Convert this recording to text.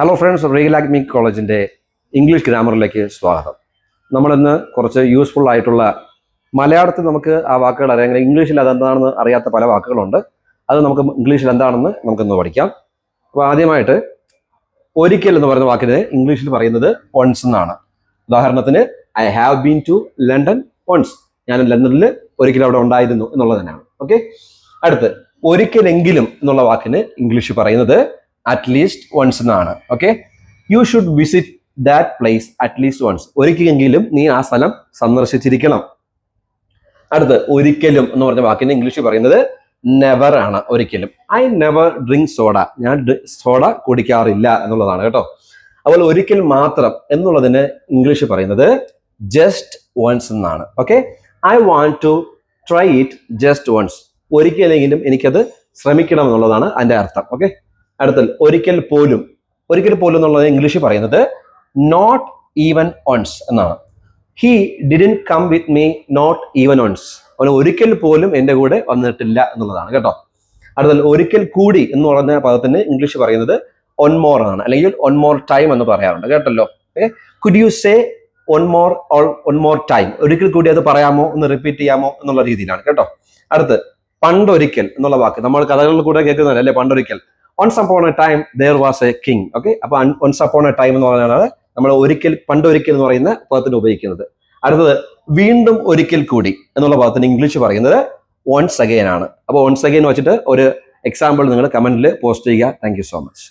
Hello friends, Regal academy കോളേജിൻ്റെ English ഗ്രാമറിലേക്ക് സ്വാഗതം. നമ്മളിന്ന് കുറച്ച് യൂസ്ഫുൾ ആയിട്ടുള്ള മലയാളത്തിൽ നമുക്ക് ആ വാക്കുകൾ അറിയാമെങ്കിൽ ഇംഗ്ലീഷിൽ അതെന്താണെന്ന് അറിയാത്ത പല വാക്കുകളുണ്ട്. അത് നമുക്ക് ഇംഗ്ലീഷിൽ എന്താണെന്ന് നമുക്കൊന്ന് പഠിക്കാം. അപ്പോൾ ആദ്യമായിട്ട് ഒരിക്കൽ എന്ന് പറയുന്ന വാക്കിന് ഇംഗ്ലീഷിൽ പറയുന്നത് ഒൺസ് എന്നാണ്. ഉദാഹരണത്തിന് I have been to London once. ഞാൻ ലണ്ടനിൽ ഒരിക്കൽ അവിടെ ഉണ്ടായിരുന്നു എന്നുള്ളത് തന്നെയാണ്. ഓക്കെ, അടുത്ത് ഒരിക്കലെങ്കിലും എന്നുള്ള വാക്കിന് ഇംഗ്ലീഷ് പറയുന്നത് അറ്റ്ലീസ്റ്റ് വൺസ് എന്നാണ്. Okay, you should visit that place at least once. ഒരിക്കലെങ്കിലും നീ ആ സ്ഥലം സന്ദർശിച്ചിരിക്കണം. അടുത്ത് ഒരിക്കലും എന്ന് പറഞ്ഞ വാക്കിന് ഇംഗ്ലീഷ് പറയുന്നത് നെവർ ആണ്. ഒരിക്കലും ഐ നെവർ ഡ്രിങ്ക് സോഡ. ഞാൻ സോഡ കുടിക്കാറില്ല എന്നുള്ളതാണ് കേട്ടോ. അതുപോലെ ഒരിക്കൽ മാത്രം എന്നുള്ളതിന് ഇംഗ്ലീഷ് പറയുന്നത് ജസ്റ്റ് വൺസ് എന്നാണ്. Okay, I want to try it just once. ഒരിക്കലെങ്കിലും എനിക്കത് ശ്രമിക്കണം എന്നുള്ളതാണ് അതിന്റെ അർത്ഥം. ഓക്കെ, അടുത്തത് ഒരിക്കൽ പോലും. ഒരിക്കൽ പോലും എന്നുള്ളത് ഇംഗ്ലീഷ് പറയുന്നത് നോട്ട് ഈവൻ ഓൺസ് എന്നാണ്. He didn't come with me not even once. അവന് ഒരിക്കൽ പോലും എൻ്റെ കൂടെ വന്നിട്ടില്ല എന്നുള്ളതാണ് കേട്ടോ. അടുത്തത് ഒരിക്കൽ കൂടി എന്ന് പറഞ്ഞ പദത്തിന് ഇംഗ്ലീഷ് പറയുന്നത് ഒൺ മോർ ആണ്, അല്ലെങ്കിൽ ഒൺ മോർ ടൈം എന്ന് പറയാറുണ്ട് കേട്ടല്ലോ. Could you say one more time. ഒരിക്കൽ കൂടി അത് പറയാമോ, ഒന്ന് റിപ്പീറ്റ് ചെയ്യാമോ എന്നുള്ള രീതിയിലാണ് കേട്ടോ. അടുത്ത് പണ്ടൊരിക്കൽ എന്നുള്ള വാക്ക് നമ്മൾ കഥകളിൽ കൂടെ കേൾക്കുന്നതല്ലേ അല്ലേ. പണ്ടൊരിക്കൽ once upon a time there was a king. Okay, അപ്പൊ once upon a time എന്ന് പറഞ്ഞാൽ നമ്മൾ ഒരിക്കൽ പണ്ടൊരിക്കൽ എന്ന് പറയുന്ന പദത്തിന് ഉപയോഗിക്കുന്നത്. അടുത്തത് വീണ്ടും ഒരിക്കൽ കൂടി എന്നുള്ള പദത്തിന് ഇംഗ്ലീഷ് പറയുന്നത് once again ആണ്. അപ്പോൾ once again വെച്ചിട്ട് ഒരു എക്സാമ്പിൾ നിങ്ങൾ കമന്റിൽ പോസ്റ്റ് ചെയ്യുക. Thank you so much.